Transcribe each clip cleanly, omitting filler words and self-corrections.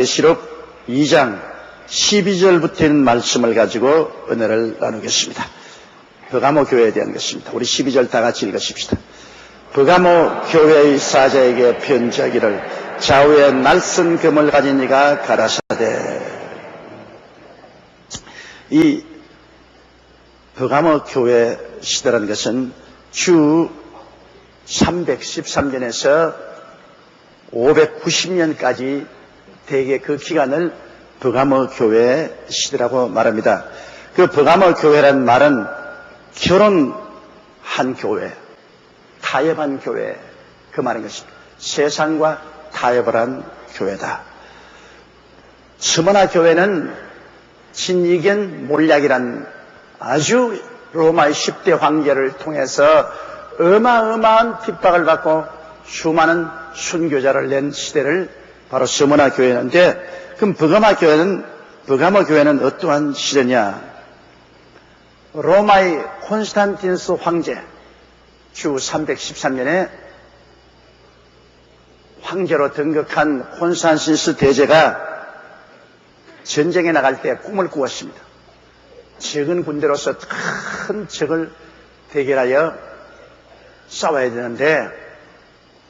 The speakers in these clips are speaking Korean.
계시록 2장 12절부터 있는 말씀을 가지고 은혜를 나누겠습니다. 버가모 교회에 대한 것입니다. 우리 12절 다 같이 읽으십시다. 버가모 교회의 사자에게 편지하기를 좌우에 날선 금을 가진 이가 가라사대. 이 버가모 교회 시대라는 것은 주 313년에서 590년까지 대개 그 기간을 버가모 교회 시대라고 말합니다. 그 버가모 교회란 말은 결혼한 교회, 타협한 교회, 그 말인 것입니다. 세상과 타협을 한 교회다. 스무나 교회는 진이견 몰약이란 아주 로마의 10대 황제를 통해서 어마어마한 핍박을 받고 수많은 순교자를 낸 시대를 바로 스무나 교회인데, 그럼 버가모 교회는 어떠한 시대냐? 로마의 콘스탄티누스 황제, 주 313년에 황제로 등극한 콘스탄티누스 대제가 전쟁에 나갈 때 꿈을 꾸었습니다. 적은 군대로서 큰 적을 대결하여 싸워야 되는데,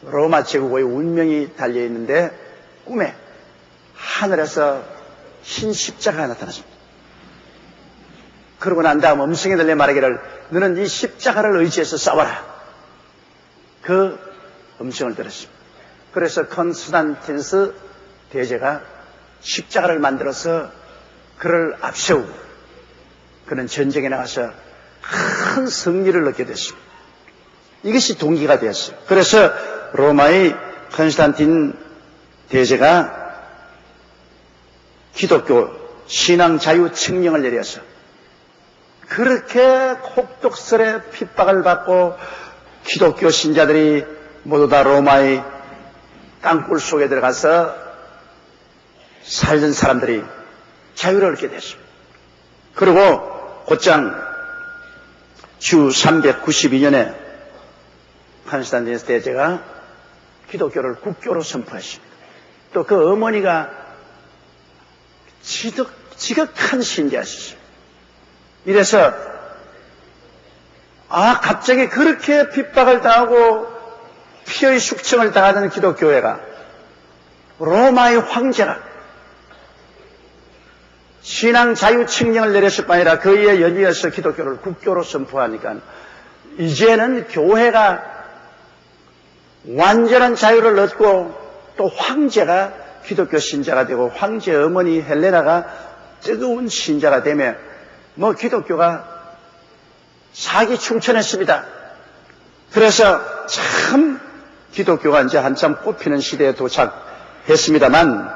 로마 제국의 운명이 달려있는데 꿈에 하늘에서 흰 십자가가 나타났습니다. 그러고 난 다음 음성이 들려 말하기를 너는 이 십자가를 의지해서 싸워라. 그 음성을 들었습니다. 그래서 콘스탄티누스 대제가 십자가를 만들어서 그를 앞세우고 그는 전쟁에 나가서 큰 승리를 얻게 됐습니다. 이것이 동기가 되었어요. 그래서 로마의 콘스탄틴 대제가 기독교 신앙 자유 칙령을 내려서 그렇게 혹독설에 핍박을 받고 기독교 신자들이 모두 다 로마의 땅굴 속에 들어가서 살던 사람들이 자유를 얻게 됐습니다. 그리고 곧장 주 392년에 콘스탄티누스 대제가 기독교를 국교로 선포했습니다. 또 그 어머니가 지극한 신자였어요. 이래서 갑자기 그렇게 핍박을 당하고 피의 숙청을 당하던 기독교회가 로마의 황제가 신앙 자유 칙령을 내렸을 뿐 아니라 그에 연이어서 기독교를 국교로 선포하니까 이제는 교회가 완전한 자유를 얻고 또 황제가 기독교 신자가 되고 황제 어머니 헬레나가 뜨거운 신자가 되며 기독교가 사기충천했습니다. 그래서 참 기독교가 이제 한참 꽃피는 시대에 도착했습니다만,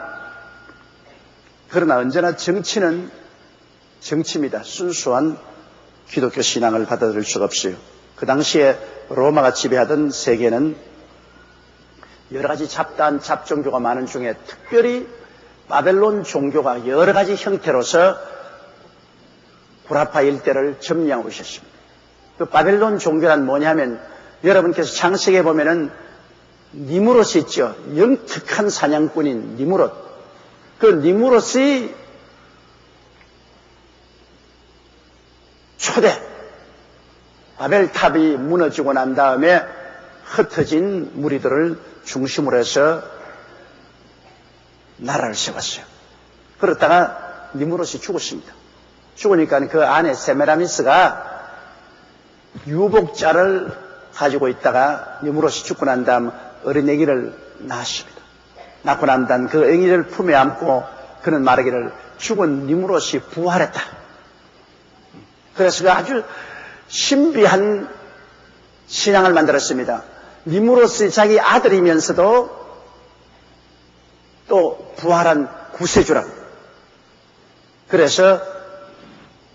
그러나 언제나 정치는 정치입니다. 순수한 기독교 신앙을 받아들일 수가 없어요. 그 당시에 로마가 지배하던 세계는 여러 가지 잡다한 잡종교가 많은 중에 특별히 바벨론 종교가 여러 가지 형태로서 구라파 일대를 점령하고 있었습니다. 그 바벨론 종교란 뭐냐면 여러분께서 창세기에 보면은 니무롯이 있죠. 영특한 사냥꾼인 니무롯. 그 니무롯의 초대 바벨탑이 무너지고 난 다음에 흩어진 무리들을 중심으로 해서 나라를 세웠어요. 그러다가 니무롯이 죽었습니다. 죽으니까 그 아내 세메라미스가 유복자를 가지고 있다가 니무롯이 죽고 난 다음 어린 아기를 낳았습니다. 낳고 난 다음 그 아기를 품에 안고 그는 말하기를 죽은 니무롯이 부활했다. 그래서 그 아주 신비한 신앙을 만들었습니다. 니무롯이 자기 아들이면서도 또 부활한 구세주라고. 그래서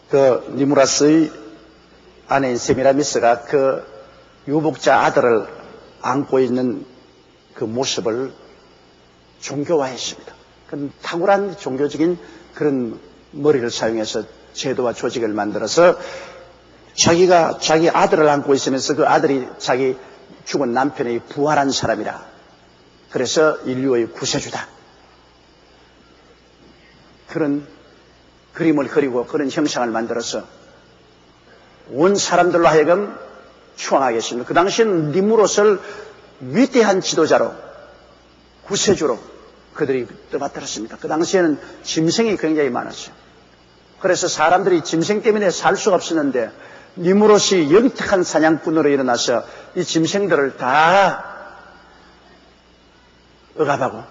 그 니무롯의 아내인 세미라미스가 그 유복자 아들을 안고 있는 그 모습을 종교화했습니다. 그런 탁월한 종교적인 그런 머리를 사용해서 제도와 조직을 만들어서 자기가 자기 아들을 안고 있으면서 그 아들이 자기 죽은 남편의 부활한 사람이라. 그래서 인류의 구세주다. 그런 그림을 그리고 그런 형상을 만들어서 온 사람들로 하여금 추앙하게 했습니다. 그 당시에는 니무롯을 위대한 지도자로, 구세주로 그들이 떠받들었습니다. 그 당시에는 짐승이 굉장히 많았어요. 그래서 사람들이 짐승 때문에 살 수가 없었는데 니무롯이 영특한 사냥꾼으로 일어나서 이 짐승들을 다 억압하고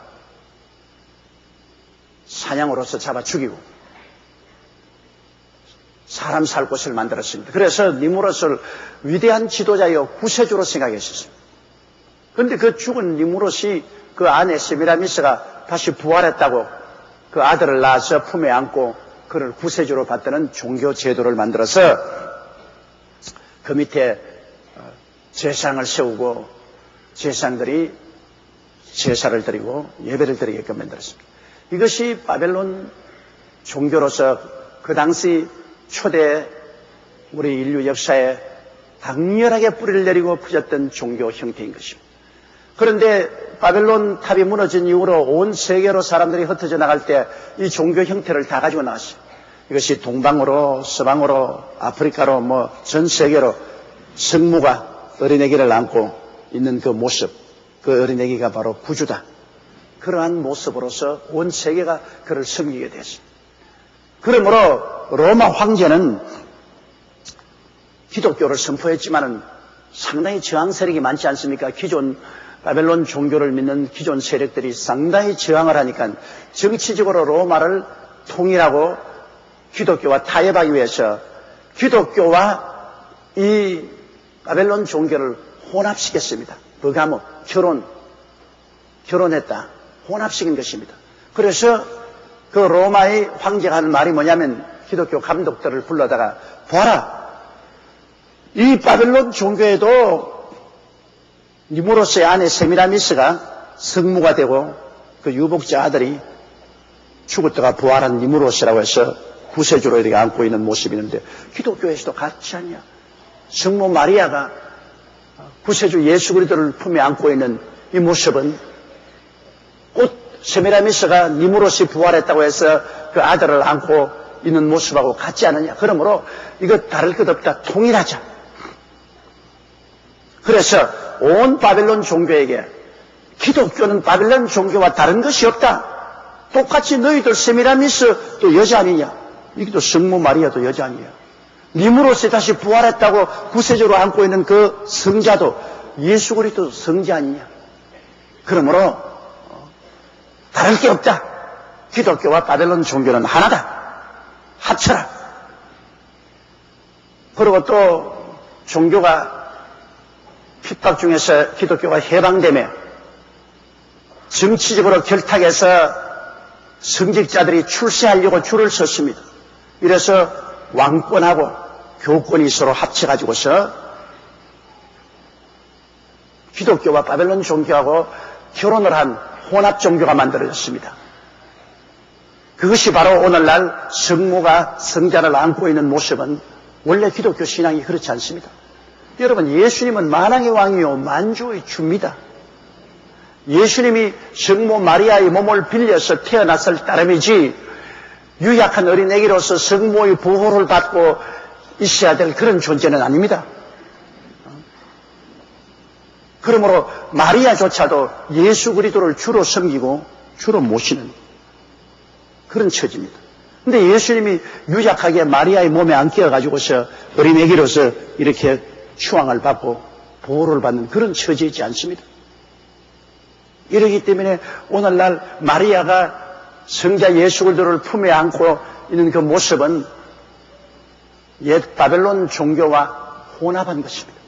사냥으로서 잡아 죽이고 사람 살 곳을 만들었습니다. 그래서 니무롯을 위대한 지도자여 구세주로 생각했었습니다. 그런데 그 죽은 니무롯이 그 아내 세미라미스가 다시 부활했다고 그 아들을 낳아서 품에 안고 그를 구세주로 받드는 종교 제도를 만들어서 그 밑에 제상을 세우고 제상들이 제사를 드리고 예배를 드리게끔 만들었습니다. 이것이 바벨론 종교로서 그 당시 초대 우리 인류 역사에 강렬하게 뿌리를 내리고 퍼졌던 종교 형태인 것입니다. 그런데 바벨론 탑이 무너진 이후로 온 세계로 사람들이 흩어져 나갈 때 이 종교 형태를 다 가지고 나왔어요. 이것이 동방으로 서방으로 아프리카로 전 세계로 성모가 어린애기를 안고 있는 그 모습, 그 어린애기가 바로 구주다. 그러한 모습으로서 온 세계가 그를 섬기게 됐습니다. 그러므로 로마 황제는 기독교를 선포했지만은 상당히 저항 세력이 많지 않습니까? 기존 바벨론 종교를 믿는 기존 세력들이 상당히 저항을 하니까 정치적으로 로마를 통일하고 기독교와 타협하기 위해서 기독교와 이 바벨론 종교를 혼합시켰습니다. 버가모, 결혼했다. 혼합시킨 것입니다. 그래서 그 로마의 황제가 하는 말이 뭐냐면 기독교 감독들을 불러다가 봐라. 이 바벨론 종교에도 니무롯의 아내 세미라미스가 성모가 되고 그 유복자 아들이 죽었다가 부활한 니무롯이라고 해서 구세주로 이렇게 안고 있는 모습이 있는데 기독교에서도 같지 않냐. 성모 마리아가 구세주 예수 그리스도를 품에 안고 있는 이 모습은 곧 세미라미스가 니무롯이 부활했다고 해서 그 아들을 안고 있는 모습하고 같지 않느냐. 그러므로 이거 다를 것 없다. 통일하자. 그래서 온 바벨론 종교에게 기독교는 바벨론 종교와 다른 것이 없다. 똑같이 너희들 세미라미스도 여자 아니냐. 이것도 성모 마리아도 여자 아니냐. 니무롯이 다시 부활했다고 구세주로 안고 있는 그 성자도 예수 그리스도 성자 아니냐. 그러므로 다를 게 없다. 기독교와 바벨론 종교는 하나다. 합쳐라. 그리고 또 종교가 핍박 중에서 기독교가 해방되며 정치적으로 결탁해서 성직자들이 출세하려고 줄을 섰습니다. 이래서 왕권하고 교권이 서로 합쳐가지고서 기독교와 바벨론 종교하고 결혼을 한 혼합 종교가 만들어졌습니다. 그것이 바로 오늘날 성모가 성자를 안고 있는 모습은 원래 기독교 신앙이 그렇지 않습니다. 여러분, 예수님은 만왕의 왕이요 만주의 주입니다. 예수님이 성모 마리아의 몸을 빌려서 태어났을 따름이지 유약한 어린애기로서 성모의 보호를 받고 있어야 될 그런 존재는 아닙니다. 그러므로 마리아조차도 예수 그리스도를 주로 섬기고 주로 모시는 그런 처지입니다. 그런데 예수님이 유약하게 마리아의 몸에 안 끼어가지고서 어린애기로서 이렇게 추앙을 받고 보호를 받는 그런 처지이지 않습니다. 이러기 때문에 오늘날 마리아가 성자 예수 그리스도를 품에 안고 있는 그 모습은 옛 바벨론 종교와 혼합한 것입니다.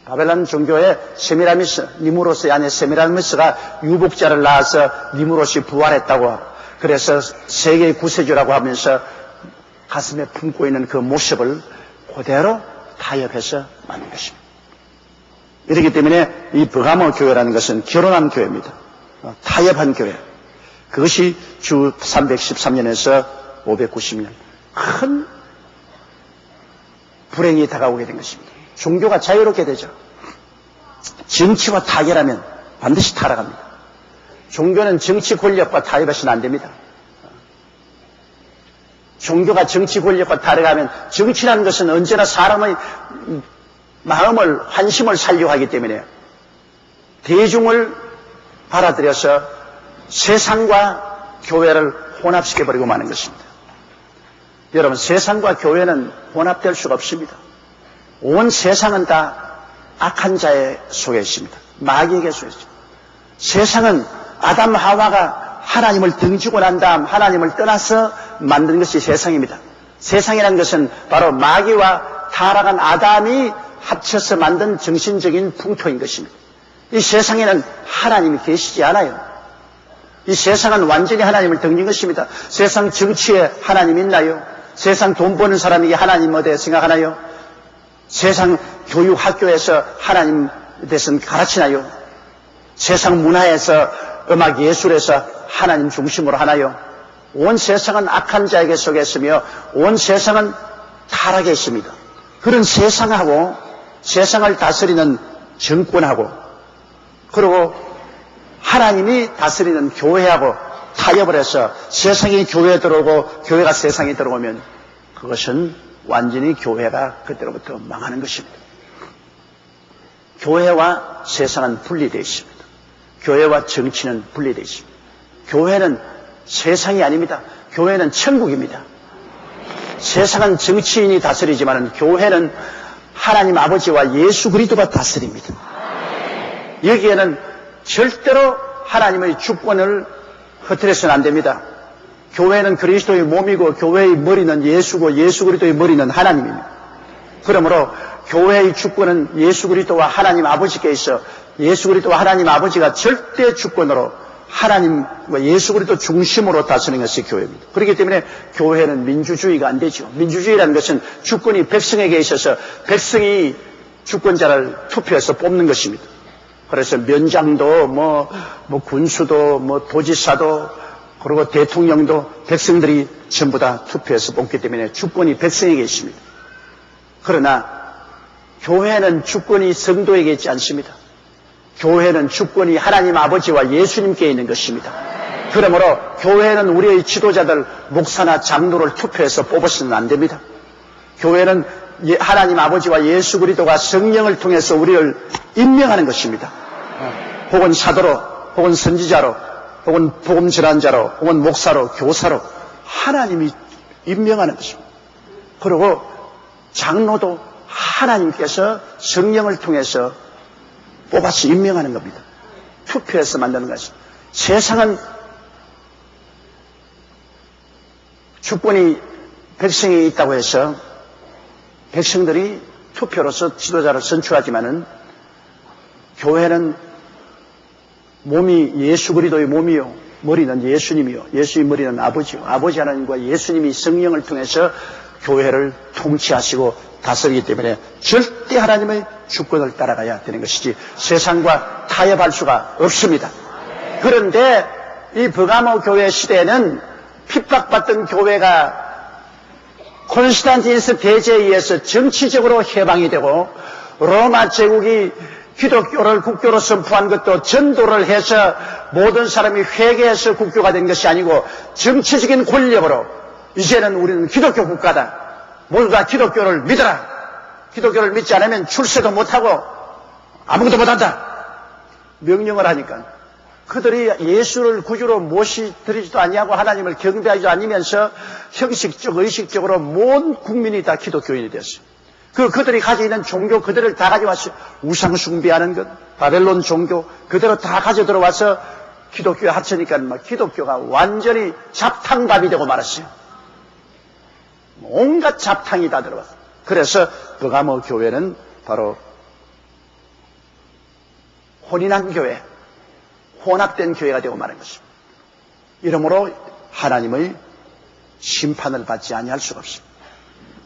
바벨론 종교의 세미라미스, 니무롯의 아내 세미라미스가 유복자를 낳아서 니무롯이 부활했다고 그래서 세계의 구세주라고 하면서 가슴에 품고 있는 그 모습을 그대로 타협해서 만든 것입니다. 이렇기 때문에 이 버가모 교회라는 것은 결혼한 교회입니다. 타협한 교회. 그것이 주 313년에서 590년 큰 불행이 다가오게 된 것입니다. 종교가 자유롭게 되죠. 정치와 타결하면 반드시 타락합니다. 종교는 정치 권력과 타협해서는 안 됩니다. 종교가 정치 권력과 다르가면 정치라는 것은 언제나 사람의 마음을, 환심을 살려고 하기 때문에 대중을 받아들여서 세상과 교회를 혼합시켜버리고 마는 것입니다. 여러분, 세상과 교회는 혼합될 수가 없습니다. 온 세상은 다 악한 자의 속에 있습니다. 마귀에게 속에 있습니다. 세상은 아담 하와가 하나님을 등지고 난 다음 하나님을 떠나서 만든 것이 세상입니다. 세상이라는 것은 바로 마귀와 타락한 아담이 합쳐서 만든 정신적인 풍토인 것입니다. 이 세상에는 하나님이 계시지 않아요. 이 세상은 완전히 하나님을 등진 것입니다. 세상 정치에 하나님 있나요? 세상 돈 버는 사람에게 하나님 어디에 생각하나요? 세상 교육 학교에서 하나님 대해서는 가르치나요? 세상 문화에서 음악 예술에서 하나님 중심으로 하나요? 온 세상은 악한 자에게 속에 있으며 온 세상은 타락에 있습니다. 그런 세상하고 세상을 다스리는 정권하고 그리고 하나님이 다스리는 교회하고 타협을 해서 세상이 교회에 들어오고 교회가 세상에 들어오면 그것은 완전히 교회가 그때로부터 망하는 것입니다. 교회와 세상은 분리되어 있습니다. 교회와 정치는 분리되어 있습니다. 교회는 세상이 아닙니다. 교회는 천국입니다. 세상은 정치인이 다스리지만 교회는 하나님 아버지와 예수 그리스도가 다스립니다. 여기에는 절대로 하나님의 주권을 흐트려서는 안 됩니다. 교회는 그리스도의 몸이고 교회의 머리는 예수고 예수 그리스도의 머리는 하나님입니다. 그러므로 교회의 주권은 예수 그리스도와 하나님 아버지께 있어 예수 그리스도와 하나님 아버지가 절대 주권으로 하나님과 예수 그리스도 중심으로 다스리는 것이 교회입니다. 그렇기 때문에 교회는 민주주의가 안 되죠. 민주주의라는 것은 주권이 백성에게 있어서 백성이 주권자를 투표해서 뽑는 것입니다. 그래서 면장도 뭐 군수도 도지사도 그리고 대통령도 백성들이 전부 다 투표해서 뽑기 때문에 주권이 백성에게 있습니다. 그러나 교회는 주권이 성도에게 있지 않습니다. 교회는 주권이 하나님 아버지와 예수님께 있는 것입니다. 그러므로 교회는 우리의 지도자들 목사나 장로를 투표해서 뽑아서는 안 됩니다. 교회는 하나님 아버지와 예수 그리스도가 성령을 통해서 우리를 임명하는 것입니다. 혹은 사도로, 혹은 선지자로, 혹은 복음 전환자로, 혹은 목사로, 교사로 하나님이 임명하는 것입니다. 그리고 장로도 하나님께서 성령을 통해서 뽑아서 임명하는 겁니다. 투표해서 만드는 것입니다. 세상은 주권이 백성에 있다고 해서 백성들이 투표로서 지도자를 선출하지만은 교회는 몸이 예수 그리스도의 몸이요 머리는 예수님이요 예수의 머리는 아버지요 아버지 하나님과 예수님이 성령을 통해서 교회를 통치하시고 다스리기 때문에 절대 하나님의 주권을 따라가야 되는 것이지 세상과 타협할 수가 없습니다. 그런데 이 버가모 교회 시대에는 핍박받던 교회가 콘스탄티누스 대제에 의해서 정치적으로 해방이 되고 로마 제국이 기독교를 국교로 선포한 것도 전도를 해서 모든 사람이 회개해서 국교가 된 것이 아니고 정치적인 권력으로 이제는 우리는 기독교 국가다. 모두 다 기독교를 믿어라. 기독교를 믿지 않으면 출세도 못하고 아무것도 못한다. 명령을 하니까 그들이 예수를 구주로 모시드리지도 아니하고 하나님을 경배하지도 않으면서 형식적, 의식적으로 모든 국민이 다 기독교인이 됐어요. 그들이 가지고 있는 종교 그들을 다 가져왔어요. 우상 숭배하는 것, 바벨론 종교 그대로 다 가져 들어와서 기독교에 합치니까 막 기독교가 완전히 잡탕밥이 되고 말았어요. 온갖 잡탕이 다 들어왔어요. 그래서 버가모 교회는 바로 혼인한 교회, 혼합된 교회가 되고 마는 것입니다. 이러므로 하나님의 심판을 받지 아니할 수가 없습니다.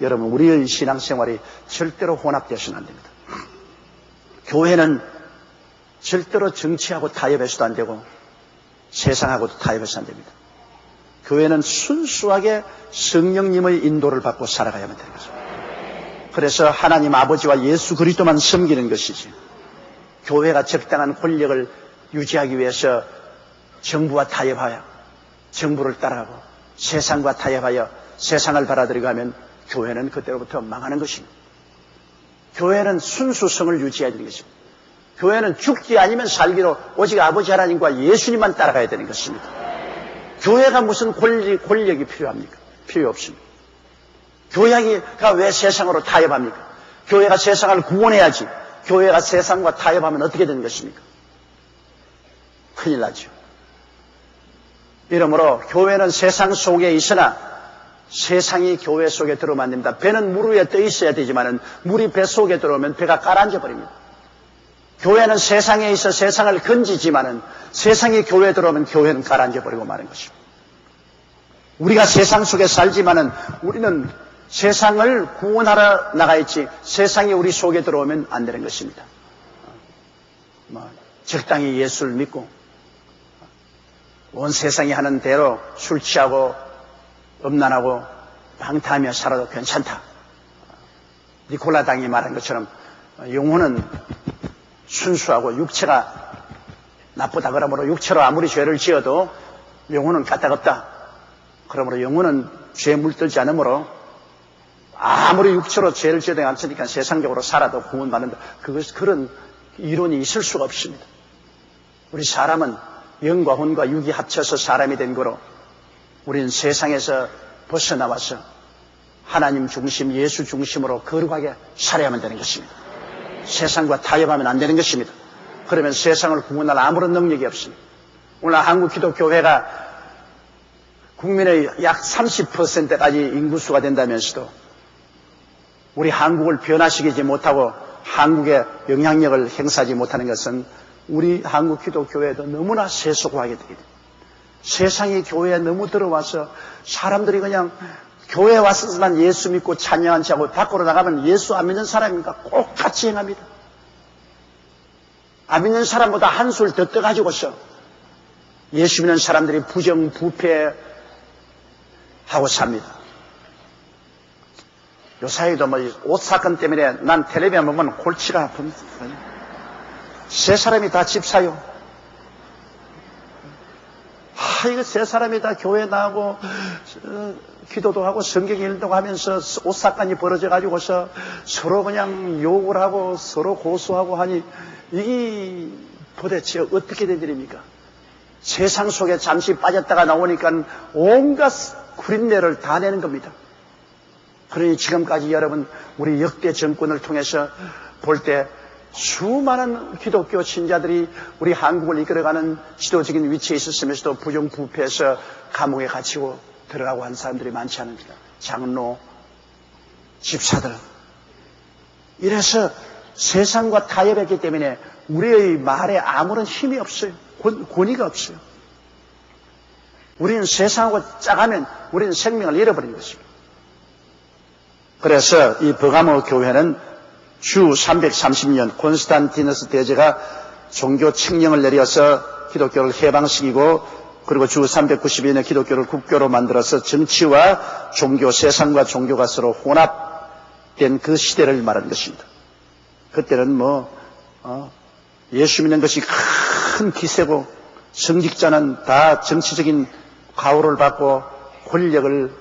여러분, 우리의 신앙생활이 절대로 혼합되어서는 안 됩니다. 교회는 절대로 정치하고 타협해서도 안 되고 세상하고도 타협해서 안 됩니다. 교회는 순수하게 성령님의 인도를 받고 살아가야만 되는 것입니다. 그래서 하나님 아버지와 예수 그리스도만 섬기는 것이지 교회가 적당한 권력을 유지하기 위해서 정부와 타협하여 정부를 따라가고 세상과 타협하여 세상을 받아들이고 하면 교회는 그때로부터 망하는 것입니다. 교회는 순수성을 유지해야 되는 것입니다. 교회는 죽지 아니면 살기로 오직 아버지 하나님과 예수님만 따라가야 되는 것입니다. 교회가 무슨 권력이 필요합니까? 필요 없습니다. 교회가 왜 세상으로 타협합니까? 교회가 세상을 구원해야지. 교회가 세상과 타협하면 어떻게 되는 것입니까? 큰일 나죠. 이러므로 교회는 세상 속에 있으나 세상이 교회 속에 들어오면 안 됩니다. 배는 물 위에 떠 있어야 되지만 물이 배 속에 들어오면 배가 가라앉아 버립니다. 교회는 세상에 있어 세상을 건지지만 세상이 교회에 들어오면 교회는 가라앉아 버리고 마는 것입니다. 우리가 세상 속에 살지만 우리는 세상을 구원하러 나가 있지 세상이 우리 속에 들어오면 안 되는 것입니다. 적당히 예수를 믿고 온 세상이 하는 대로 술 취하고 음란하고 방탕하며 살아도 괜찮다. 니콜라 당이 말한 것처럼 영혼은 순수하고 육체가 나쁘다 그러므로 육체로 아무리 죄를 지어도 영혼은 까딱없다. 그러므로 영혼은 죄에 물들지 않으므로 아무리 육체로 죄를 지어도 않으니까 세상적으로 살아도 구원받는다. 그런 이론이 있을 수가 없습니다. 우리 사람은 영과 혼과 육이 합쳐서 사람이 된 거로 우리는 세상에서 벗어나와서 하나님 중심, 예수 중심으로 거룩하게 살아야만 되는 것입니다. 세상과 타협하면 안 되는 것입니다. 그러면 세상을 구원할 아무런 능력이 없습니다. 오늘 한국 기독교회가 국민의 약 30%까지 인구수가 된다면서도 우리 한국을 변화시키지 못하고 한국에 영향력을 행사하지 못하는 것은 우리 한국 기독교회도 너무나 세속화하게 됩니다. 세상이 교회에 너무 들어와서 사람들이 그냥 교회에 왔으면 예수 믿고 찬양한 채하고 밖으로 나가면 예수 안 믿는 사람이니까 꼭 같이 행합니다. 안 믿는 사람보다 한술 더 떠가지고서 예수 믿는 사람들이 부정부패하고 삽니다. 요사이도 옷 사건 때문에 난 텔레비전 보면 골치가 아픕니다. 세 사람이 다 집사요. 이거 세 사람이 다 교회 나가고 기도도 하고 성경 읽는다고 하면서 옷 사건이 벌어져가지고서 서로 그냥 욕을 하고 서로 고소하고 하니 이게 도대체 어떻게 된 일입니까? 세상 속에 잠시 빠졌다가 나오니까 온갖 구린내를 다 내는 겁니다. 그러니 지금까지 여러분 우리 역대 정권을 통해서 볼 때 수많은 기독교 신자들이 우리 한국을 이끌어가는 지도적인 위치에 있었으면서도 부정부패해서 감옥에 갇히고 들어가고 한 사람들이 많지 않습니까? 장로, 집사들. 이래서 세상과 타협했기 때문에 우리의 말에 아무런 힘이 없어요. 권위가 없어요. 우리는 세상하고 짜가면 우리는 생명을 잃어버린 것입니다. 그래서 이 버가모 교회는 주 330년 콘스탄티누스 대제가 종교 칙령을 내려서 기독교를 해방시키고 그리고 주 392년에 기독교를 국교로 만들어서 정치와 종교, 세상과 종교가 서로 혼합된 그 시대를 말하는 것입니다. 그때는 예수 믿는 것이 큰 기세고 성직자는 다 정치적인 가호를 받고 권력을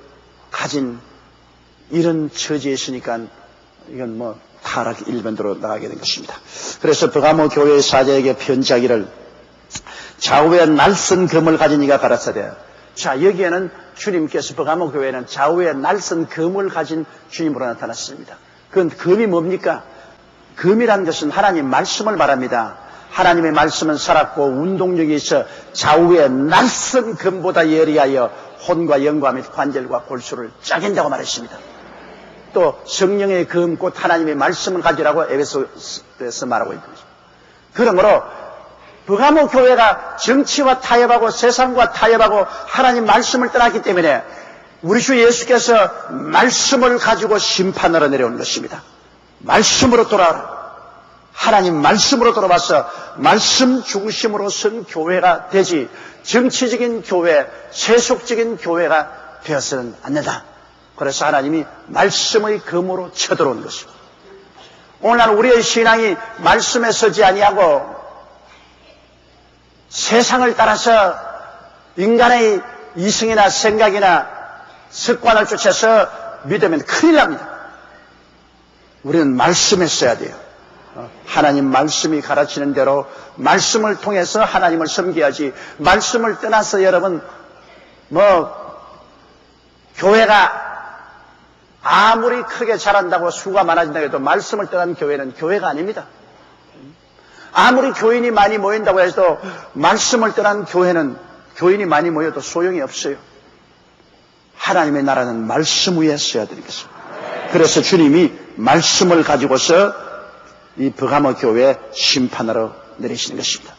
가진 이런 처지에 있으니까 이건 타락 일변도로 나가게 된 것입니다. 그래서 버가모 교회의 사자에게 편지하기를 좌우에 날선 검을 가진 이가 가라사대. 자, 여기에는 주님께서 버가모 교회는 좌우에 날선 검을 가진 주님으로 나타났습니다. 그건 검이 뭡니까? 검이라는 것은 하나님 말씀을 말합니다. 하나님의 말씀은 살았고 운동력이 있어 좌우에 날선 검보다 예리하여 혼과 영과 및 관절과 골수를 짜긴다고 말했습니다. 또 성령의 검 곧 하나님의 말씀을 가지라고 에베소에서 말하고 있는 것입니다. 그러므로 버가모 교회가 정치와 타협하고 세상과 타협하고 하나님 말씀을 떠났기 때문에 우리 주 예수께서 말씀을 가지고 심판하러 내려온 것입니다. 말씀으로 돌아와라. 하나님 말씀으로 돌아와서 말씀 중심으로 선 교회가 되지 정치적인 교회, 세속적인 교회가 되어서는 안 된다. 그래서 하나님이 말씀의 검으로 쳐들어온 것입니다. 오늘날 우리의 신앙이 말씀에 서지 아니하고 세상을 따라서 인간의 이성이나 생각이나 습관을 쫓아서 믿으면 큰일 납니다. 우리는 말씀에 써야 돼요. 하나님 말씀이 가르치는 대로 말씀을 통해서 하나님을 섬겨야지, 말씀을 떠나서 여러분 교회가 아무리 크게 자란다고 수가 많아진다고 해도 말씀을 떠난 교회는 교회가 아닙니다. 아무리 교인이 많이 모인다고 해도 말씀을 떠난 교회는 교인이 많이 모여도 소용이 없어요. 하나님의 나라는 말씀 위에 써야 되는 것입니다. 그래서 주님이 말씀을 가지고서 이 버가모 교회 심판하러 내리시는 것입니다.